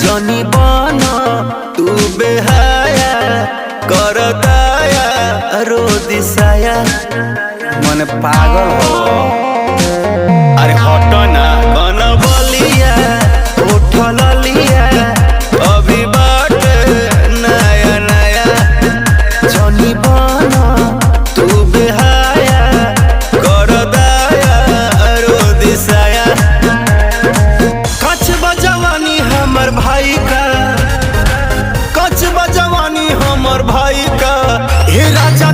जनी बना तू बेहाया कर दया रो दिसाया मन पागल हो। अरे हटो ना कन बलिया उठल लिया अभी बाट नया नया जनी बना तू बेहाया कर दया रो दिसाया। कच बजवानी हमर भाई का, कच बजवानी हमर भाई का, हे राजा